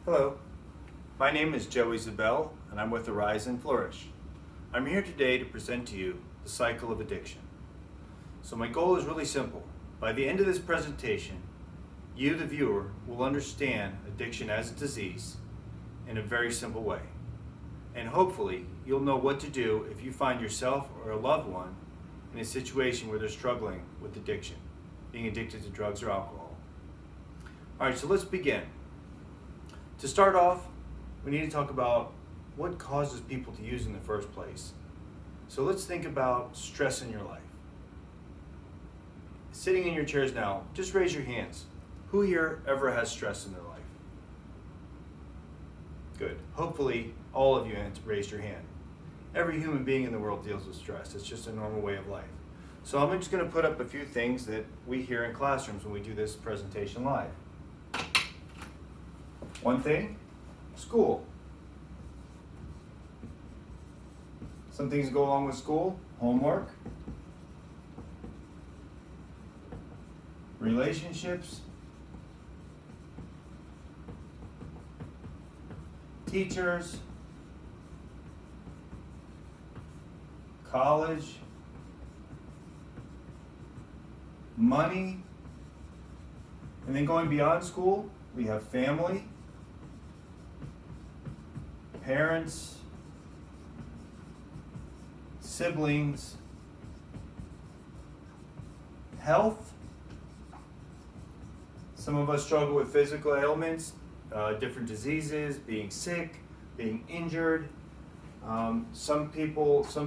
Hello, my name is Joey Zabel and I'm with Arise and Flourish. I'm here today to present to you the cycle of addiction. So my goal is really simple. By the end of this presentation, you, the viewer, will understand addiction as a disease in a very simple way. And hopefully, you'll know what to do if you find yourself or a loved one in a situation where they're struggling with addiction, being addicted to drugs or alcohol. All right, so let's begin. To start off, we need to talk about what causes people to use in the first place. So let's think about stress in your life. Sitting in your chairs now, just raise your hands. Who here ever has stress in their life? Good. Hopefully, all of you raised your hand. Every human being in the world deals with stress. It's just a normal way of life. So I'm just going to put up a few things that we hear in classrooms when we do this presentation live. One thing, school. Some things that go along with school, homework, relationships, teachers, college, money, and then going beyond school, we have family, parents, siblings, health. Some of us struggle with physical ailments, different diseases, being sick, being injured. Some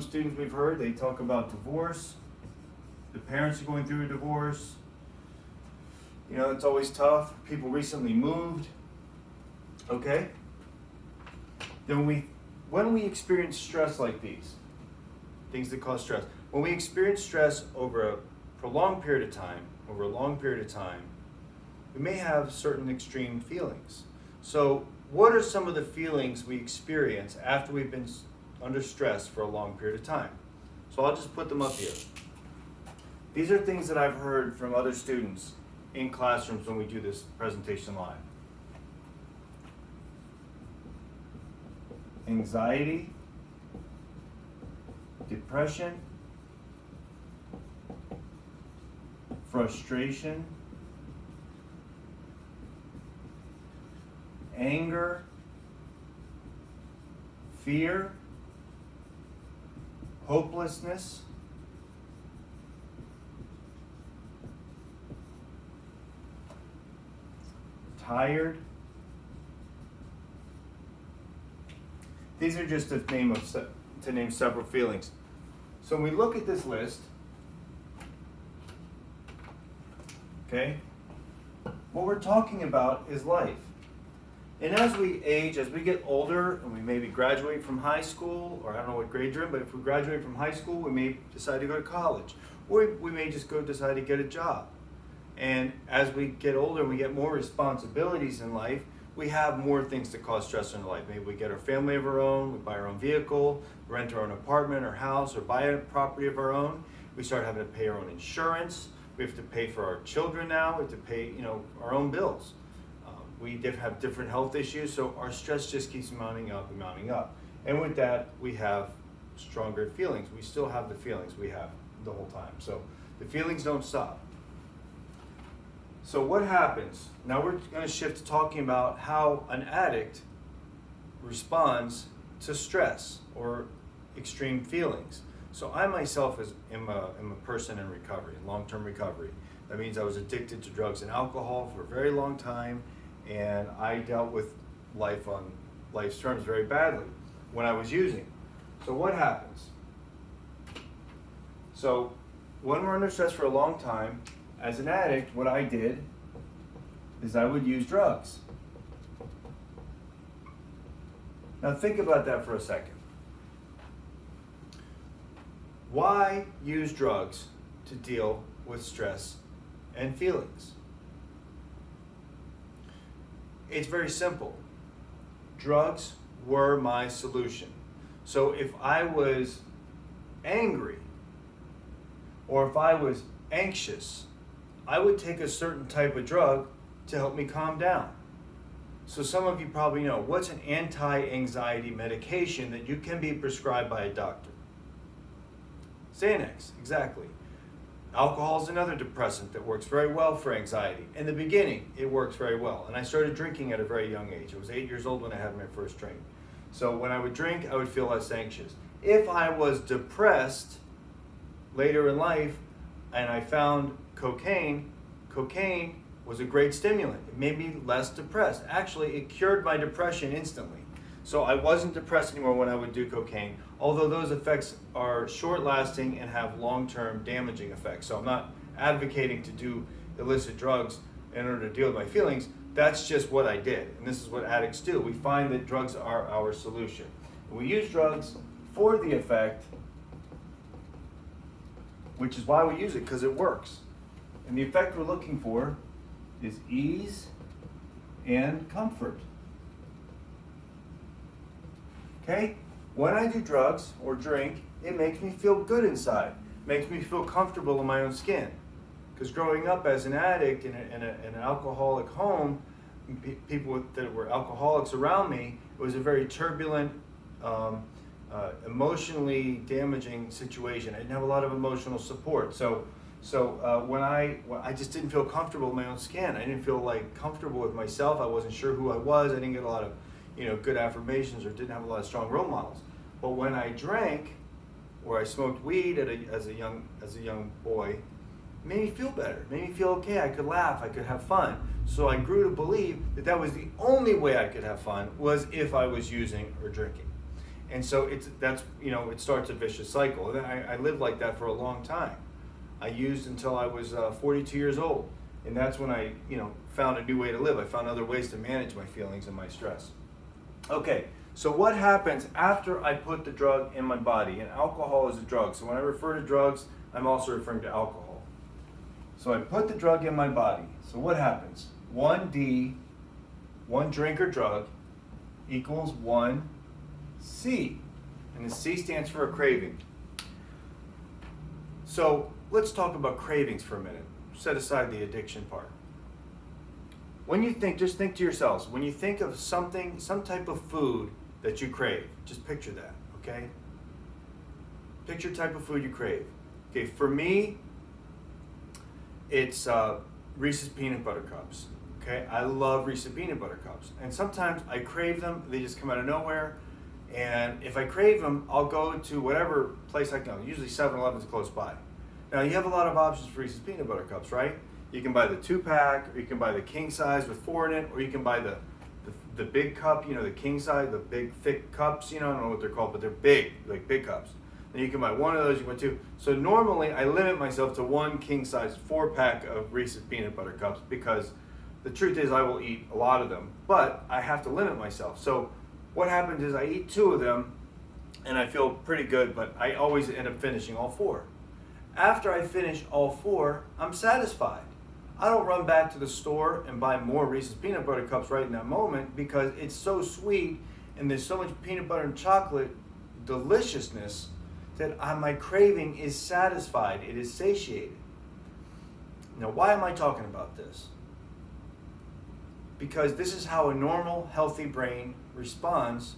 students we've heard, they talk about divorce. The parents are going through a divorce. You know, it's always tough. People recently moved. Okay? Then when we experience stress like these, things that cause stress, when we experience stress over a prolonged period of time, over a long period of time, we may have certain extreme feelings. So what are some of the feelings we experience after we've been under stress for a long period of time? So I'll just put them up here. These are things that I've heard from other students in classrooms when we do this presentation live. Anxiety, depression, frustration, anger, fear, hopelessness, tired. These are just to name several feelings. So when we look at this list, okay, what we're talking about is life. And as we age, as we get older, and we maybe graduate from high school, or I don't know what grade you're in, but if we graduate from high school, we may decide to go to college, or we may just decide to get a job. And as we get older and we get more responsibilities in life, we have more things that cause stress in our life. Maybe we get our family of our own, we buy our own vehicle, rent our own apartment or house, or buy a property of our own. We start having to pay our own insurance. We have to pay for our children now. We have to pay, our own bills. We have different health issues, so our stress just keeps mounting up and mounting up. And with that, we have stronger feelings. We still have the feelings we have the whole time. So the feelings don't stop. So what happens? Now we're going to shift to talking about how an addict responds to stress or extreme feelings. So I myself am a person in recovery, in long-term recovery. That means I was addicted to drugs and alcohol for a very long time, and I dealt with life on life's terms very badly when I was using. So what happens? So when we're under stress for a long time, as an addict, what I did is I would use drugs. Now think about that for a second. Why use drugs to deal with stress and feelings? It's very simple. Drugs were my solution. So if I was angry or if I was anxious, I would take a certain type of drug to help me calm down. So some of you probably know, what's an anti-anxiety medication that you can be prescribed by a doctor? Xanax, exactly. Alcohol is another depressant that works very well for anxiety. In the beginning, it works very well. And I started drinking at a very young age. I was 8 years old when I had my first drink. So when I would drink, I would feel less anxious. If I was depressed later in life and I found cocaine was a great stimulant. It made me less depressed. Actually, it cured my depression instantly. So I wasn't depressed anymore when I would do cocaine, although those effects are short-lasting and have long-term damaging effects. So I'm not advocating to do illicit drugs in order to deal with my feelings. That's just what I did, and this is what addicts do. We find that drugs are our solution. We use drugs for the effect, which is why we use it, because it works. And the effect we're looking for is ease and comfort. Okay? When I do drugs or drink, it makes me feel good inside. It makes me feel comfortable in my own skin. Because growing up as an addict in an alcoholic home, people that were alcoholics around me, it was a very turbulent, emotionally damaging situation. I didn't have a lot of emotional support. So when I just didn't feel comfortable in my own skin. I didn't feel like comfortable with myself. I wasn't sure who I was. I didn't get a lot of good affirmations, or didn't have a lot of strong role models. But when I drank, or I smoked weed as a young boy, it made me feel better. It made me feel okay. I could laugh. I could have fun. So I grew to believe that was the only way I could have fun, was if I was using or drinking. And so it starts a vicious cycle. And I lived like that for a long time. I used until I was 42 years old. And that's when I found a new way to live. I found other ways to manage my feelings and my stress. Okay, so what happens after I put the drug in my body? And alcohol is a drug. So when I refer to drugs, I'm also referring to alcohol. So I put the drug in my body. So what happens? 1D, one drink or drug, equals 1C. And the C stands for a craving. So let's talk about cravings for a minute. Set aside the addiction part. When you think, just think to yourselves, when you think of something, some type of food that you crave, just picture that, okay? Picture type of food you crave. Okay, for me, it's Reese's Peanut Butter Cups. Okay, I love Reese's Peanut Butter Cups. And sometimes I crave them, they just come out of nowhere. And if I crave them, I'll go to whatever place I can. Usually 7-Eleven's close by. Now, you have a lot of options for Reese's Peanut Butter Cups, right? You can buy the 2-pack, or you can buy the king size with 4 in it, or you can buy the big cup, the king size, the big thick cups, I don't know what they're called, but they're big, like big cups. And you can buy one of those, you can buy 2. So normally I limit myself to 1 king size 4-pack of Reese's Peanut Butter Cups, because the truth is I will eat a lot of them, but I have to limit myself. So what happens is I eat 2 of them and I feel pretty good, but I always end up finishing all 4. After I finish all 4, I'm satisfied. I don't run back to the store and buy more Reese's Peanut Butter Cups right in that moment, because it's so sweet and there's so much peanut butter and chocolate deliciousness that my craving is satisfied. It is satiated. Now, why am I talking about this? Because this is how a normal, healthy brain responds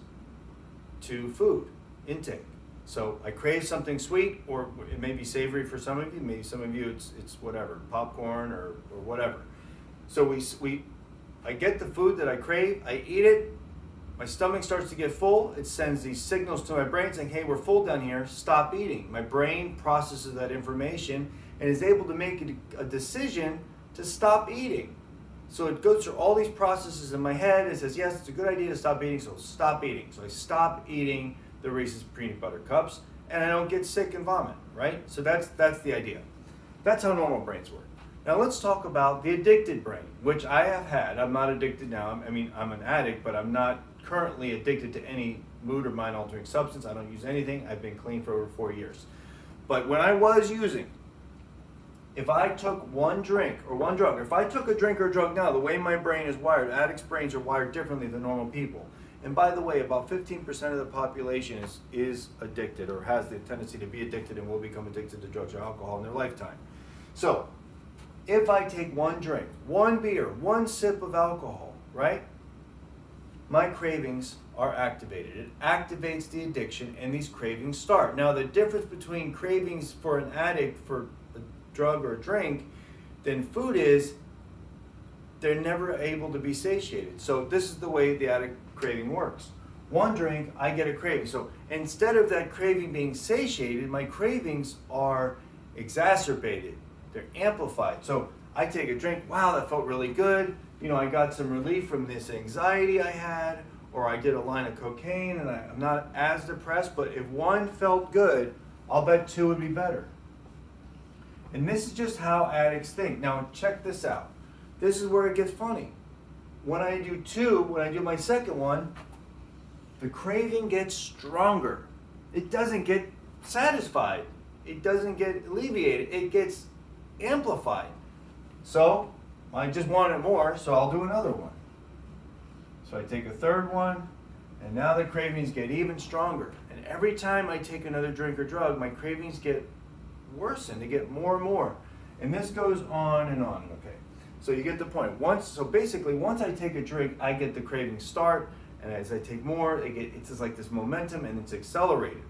to food intake. So I crave something sweet, or it may be savory for some of you. Maybe some of you it's whatever, popcorn or whatever. So I get the food that I crave, I eat it, my stomach starts to get full, it sends these signals to my brain saying, hey, we're full down here, stop eating. My brain processes that information and is able to make a decision to stop eating. So it goes through all these processes in my head and says, yes, it's a good idea to stop eating, so stop eating. So I stop eating the Reese's Peanut Butter Cups, and I don't get sick and vomit, right? So that's the idea. That's how normal brains work. Now let's talk about the addicted brain, which I have had. I'm not addicted now. I mean, I'm an addict, but I'm not currently addicted to any mood or mind-altering substance. I don't use anything. I've been clean for over 4 years. But when I was using, if I took one drink or one drug, or if I took a drink or a drug now, the way my brain is wired, addicts' brains are wired differently than normal people. And by the way, about 15% of the population is addicted, or has the tendency to be addicted and will become addicted to drugs or alcohol in their lifetime. So if I take one drink, one beer, one sip of alcohol, right? my cravings are activated. It activates the addiction and these cravings start. Now the difference between cravings for an addict for a drug or a drink than food is they're never able to be satiated. So this is the way the addict craving works. One drink, I get a craving. So instead of that craving being satiated, my cravings are exacerbated. They're amplified. So I take a drink, wow, that felt really good. I got some relief from this anxiety I had, or I did a line of cocaine and I'm not as depressed, but if one felt good, I'll bet two would be better. And this is just how addicts think. Now check this out. This is where it gets funny. When I do my second one, the craving gets stronger. It doesn't get satisfied. It doesn't get alleviated. It gets amplified. So I just want it more, so I'll do another one. So I take a third one, and now the cravings get even stronger. And every time I take another drink or drug, my cravings get worsened. They get more and more. And this goes on and on, okay? So you get the point. Once I take a drink, I get the cravings start, and as I take more, it's just like this momentum, and it's accelerated.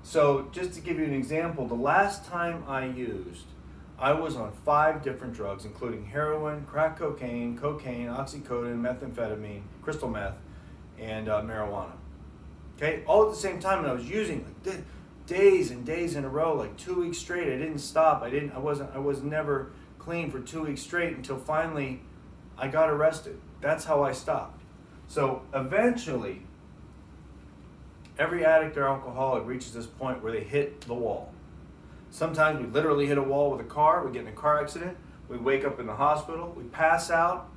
So just to give you an example, the last time I was on 5 different drugs, including heroin, crack cocaine, oxycodone, methamphetamine, crystal meth, and marijuana. Okay, all at the same time, and I was using days and days in a row, like 2 weeks straight. I didn't stop. I was never clean for 2 weeks straight until finally I got arrested. That's how I stopped. So eventually, every addict or alcoholic reaches this point where they hit the wall. Sometimes we literally hit a wall with a car. We get in a car accident. We wake up in the hospital. We pass out.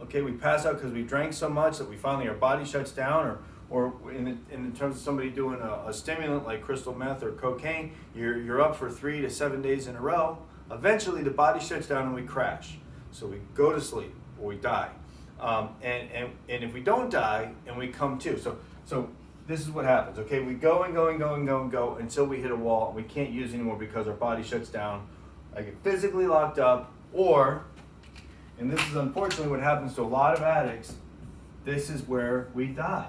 Okay, we pass out because we drank so much that we finally, our body shuts down. Or in terms of somebody doing a stimulant like crystal meth or cocaine, you're up for 3 to 7 days in a row. Eventually, the body shuts down and we crash. So we go to sleep or we die. And if we don't die, and we come to. So this is what happens, okay? We go and go until we hit a wall and we can't use anymore because our body shuts down. I get physically locked up, and this is unfortunately what happens to a lot of addicts, this is where we die.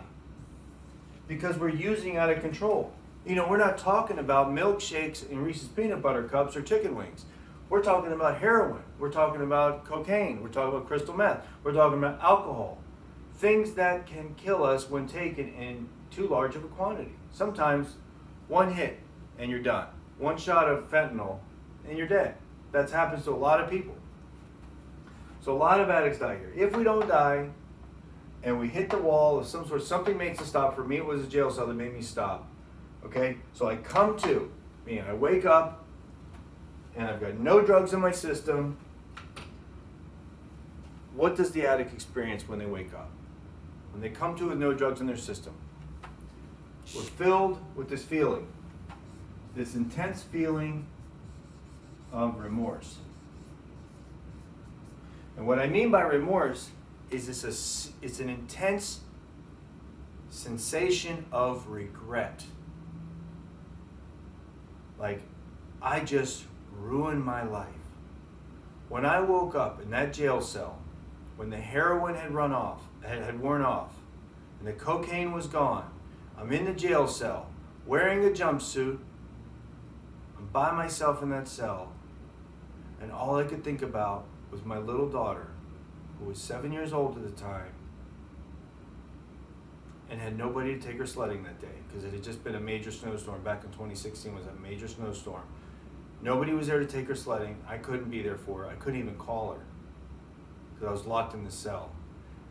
Because we're using out of control. We're not talking about milkshakes and Reese's peanut butter cups or chicken wings. We're talking about heroin. We're talking about cocaine. We're talking about crystal meth. We're talking about alcohol. Things that can kill us when taken in too large of a quantity. Sometimes one hit and you're done. One shot of fentanyl and you're dead. That happens to a lot of people. So a lot of addicts die here. If we don't die and we hit the wall of some sort, something makes us stop. For me, it was a jail cell that made me stop. Okay? So I come to, I wake up and I've got no drugs in my system. What does the addict experience when they wake up? When they come to with no drugs in their system? We're filled with this feeling, this intense feeling of remorse. And what I mean by remorse is it's an intense sensation of regret. Like, I just ruined my life. When I woke up in that jail cell, when the heroin had worn off, and the cocaine was gone, I'm in the jail cell, wearing a jumpsuit, I'm by myself in that cell, and all I could think about was my little daughter, who was 7 years old at the time, and had nobody to take her sledding that day, because it had just been a major snowstorm. Back in 2016 was a major snowstorm. Nobody was there to take her sledding. I couldn't be there for her. I couldn't even call her, because I was locked in the cell.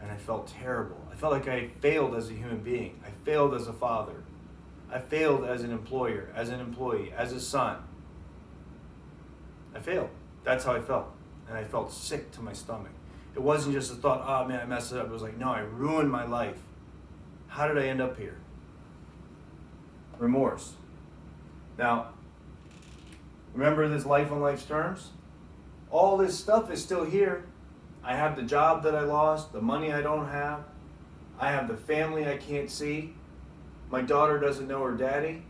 And I felt terrible. I felt like I failed as a human being. I failed as a father. I failed as an employer, as an employee, as a son. I failed. That's how I felt. And I felt sick to my stomach. It wasn't just a thought, oh man, I messed it up. It was like, no, I ruined my life. How did I end up here? Remorse. Now, remember this life on life's terms? All this stuff is still here. I have the job that I lost, the money I don't have. I have the family I can't see. My daughter doesn't know her daddy.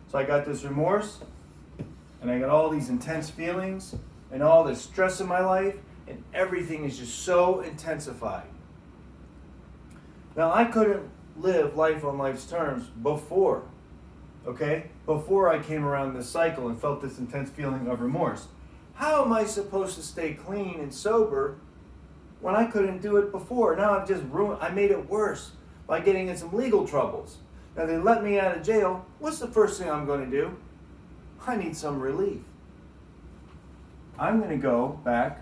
So I got this remorse, and I got all these intense feelings, and all this stress in my life, and everything is just so intensified. Now, I couldn't live life on life's terms before, okay? Before I came around this cycle and felt this intense feeling of remorse. How am I supposed to stay clean and sober when I couldn't do it before? Now I've just ruined, I made it worse by getting in some legal troubles. Now they let me out of jail. What's the first thing I'm going to do? I need some relief. I'm going to go back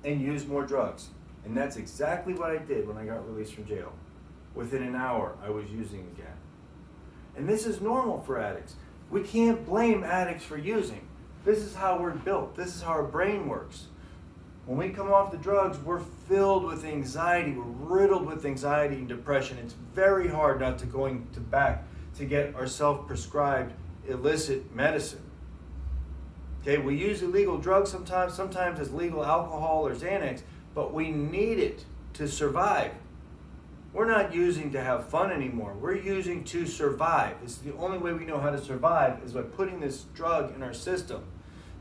and use more drugs. And that's exactly what I did when I got released from jail. Within an hour, I was using again. And this is normal for addicts. We can't blame addicts for using. This is how we're built. This is how our brain works. When we come off the drugs, we're filled with anxiety. We're riddled with anxiety and depression. It's very hard not to going to back to get our self-prescribed illicit medicine. Okay, we use illegal drugs sometimes it's legal alcohol or Xanax, but we need it to survive. We're not using to have fun anymore. We're using to survive. This is the only way we know how to survive is by putting this drug in our system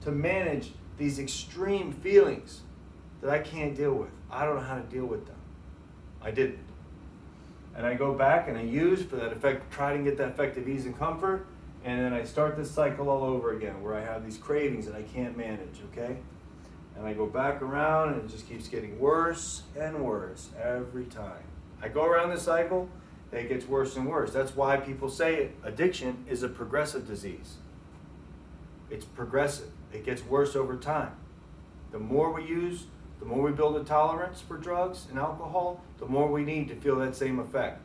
to manage these extreme feelings that I can't deal with. I don't know how to deal with them. I didn't. And I go back and I use for that effect, try to get that effective ease and comfort, and then I start this cycle all over again where I have these cravings that I can't manage, okay? And I go back around and it just keeps getting worse and worse every time. I go around this cycle, it gets worse and worse. That's why people say addiction is a progressive disease. It's progressive. It gets worse over time. The more we use, the more we build a tolerance for drugs and alcohol, the more we need to feel that same effect.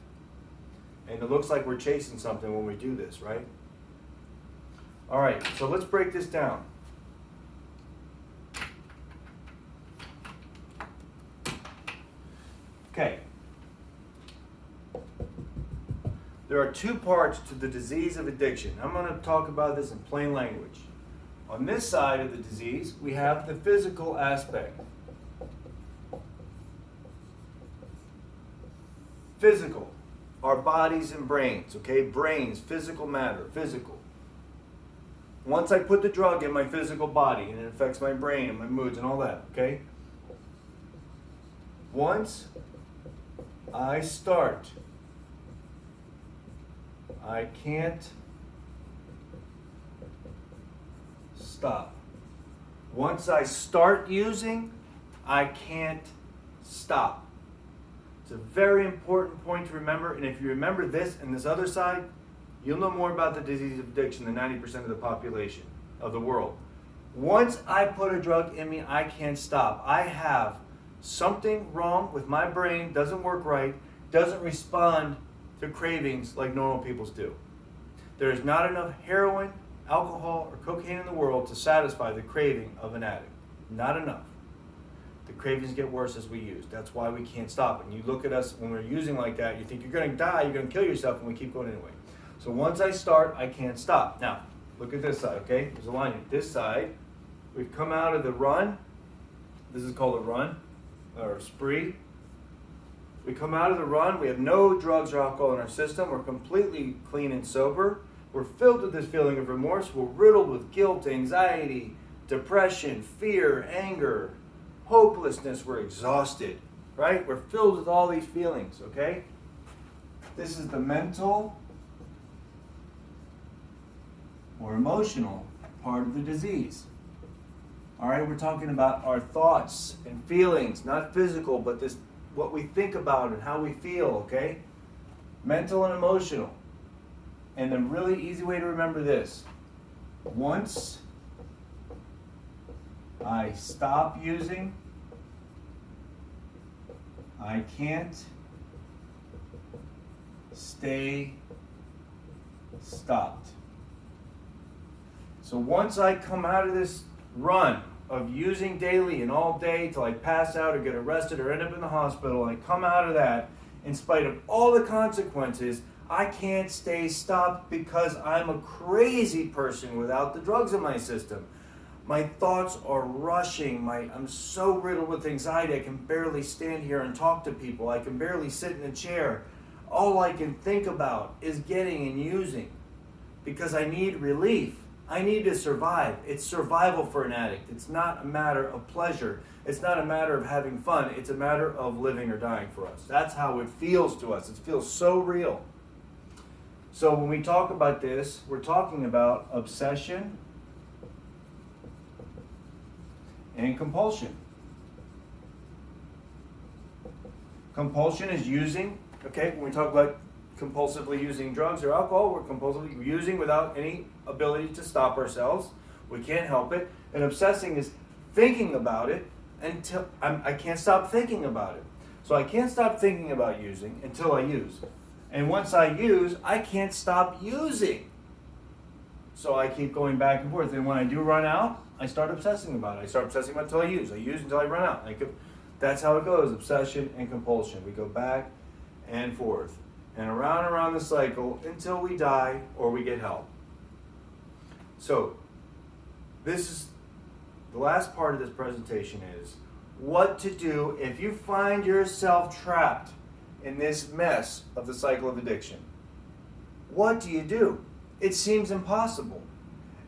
And it looks like we're chasing something when we do this, right? All right, so let's break this down. Okay. There are two parts to the disease of addiction. I'm going to talk about this in plain language. On this side of the disease, we have the physical aspect. Physical, our bodies and brains, okay? Brains, physical matter, physical. Once I put the drug in my physical body and it affects my brain and my moods and all that, okay? Once I start, I can't stop. Once I start using, I can't stop. It's a very important point to remember, and if you remember this and this other side, you'll know more about the disease of addiction than 90% of the population of the world. Once I put a drug in me, I can't stop. I have something wrong with my brain, doesn't work right, doesn't respond to cravings like normal people's do. There is not enough heroin, alcohol, or cocaine in the world to satisfy the craving of an addict. Not enough. The cravings get worse as we use. That's why we can't stop. And you look at us when we're using like that, you think you're going to die, you're going to kill yourself, and we keep going anyway. So once I start, I can't stop. Now, look at this side, okay? There's a line here. This side, we've come out of the run. This is called a run, or spree. We come out of the run, we have no drugs or alcohol in our system, we're completely clean and sober. We're filled with this feeling of remorse, we're riddled with guilt, anxiety, depression, fear, anger, hopelessness, we're exhausted, right? We're filled with all these feelings, okay? This is the mental or emotional part of the disease. All right, we're talking about our thoughts and feelings, not physical, but this what we think about and how we feel, okay? Mental and emotional. And a really easy way to remember this. Once I stop using, I can't stay stopped. So once I come out of this run of using daily and all day till I pass out or get arrested or end up in the hospital, and I come out of that, in spite of all the consequences, I can't stay stopped because I'm a crazy person without the drugs in my system. My thoughts are rushing. I'm so riddled with anxiety, I can barely stand here and talk to people. I can barely sit in a chair. All I can think about is getting and using because I need relief. I need to survive. It's survival for an addict. It's not a matter of pleasure. It's not a matter of having fun. It's a matter of living or dying for us. That's how it feels to us. It feels so real. So when we talk about this, we're talking about obsession and compulsion. Compulsion is using, okay, when we talk about compulsively using drugs or alcohol, we're compulsively using without any ability to stop ourselves. We can't help it. And obsessing is thinking about it until I can't stop thinking about it. So I can't stop thinking about using until I use. And once I use, I can't stop using. So I keep going back and forth. And when I do run out, I start obsessing about it. I start obsessing about it until I use. I use until I run out. That's how it goes, obsession and compulsion. We go back and forth and around the cycle until we die or we get help. So this is the last part of this presentation is what to do if you find yourself trapped in this mess of the cycle of addiction. What do you do? It seems impossible.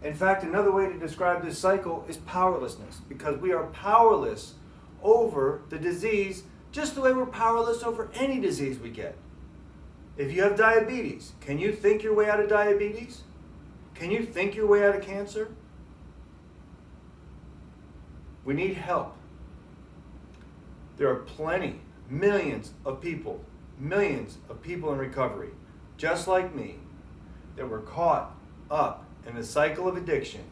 In fact, another way to describe this cycle is powerlessness, because we are powerless over the disease just the way we're powerless over any disease we get. If you have diabetes, can you think your way out of diabetes? Can you think your way out of cancer? We need help. There are millions of people in recovery, just like me, that were caught up in the cycle of addiction,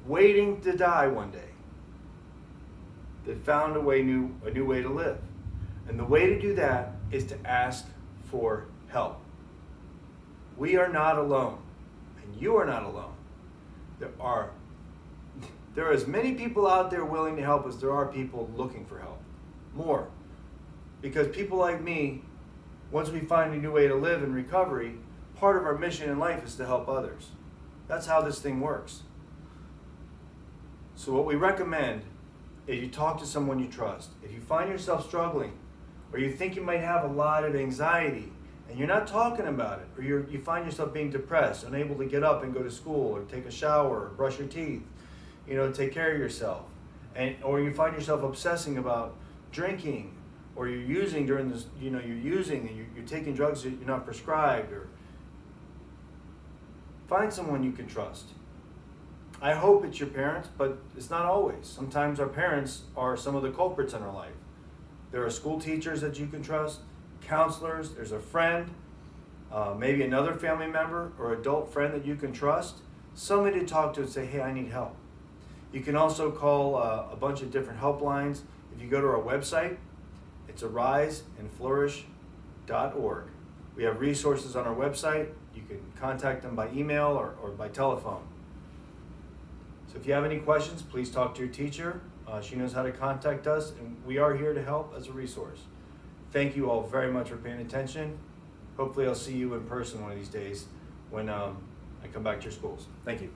waiting to die one day, that found a new way to live. And the way to do that is to ask for help. We are not alone, and you are not alone. There are as many people out there willing to help as there are people looking for help. More. Because people like me, once we find a new way to live in recovery, part of our mission in life is to help others. That's how this thing works. So what we recommend is you talk to someone you trust. If you find yourself struggling, or you think you might have a lot of anxiety, and you're not talking about it, or you find yourself being depressed, unable to get up and go to school, or take a shower, or brush your teeth, take care of yourself, or you find yourself obsessing about drinking, or you're using during this, you're using and you're taking drugs that you're not prescribed, or find someone you can trust. I hope it's your parents, but it's not always. Sometimes our parents are some of the culprits in our life. There are school teachers that you can trust, counselors, there's a friend, maybe another family member or adult friend that you can trust, somebody to talk to and say, hey, I need help. You can also call a bunch of different helplines. If you go to our website, it's ariseandflourish.org. We have resources on our website. You can contact them by email or by telephone. So if you have any questions, please talk to your teacher. She knows how to contact us, and we are here to help as a resource. Thank you all very much for paying attention. Hopefully I'll see you in person one of these days when I come back to your schools. Thank you.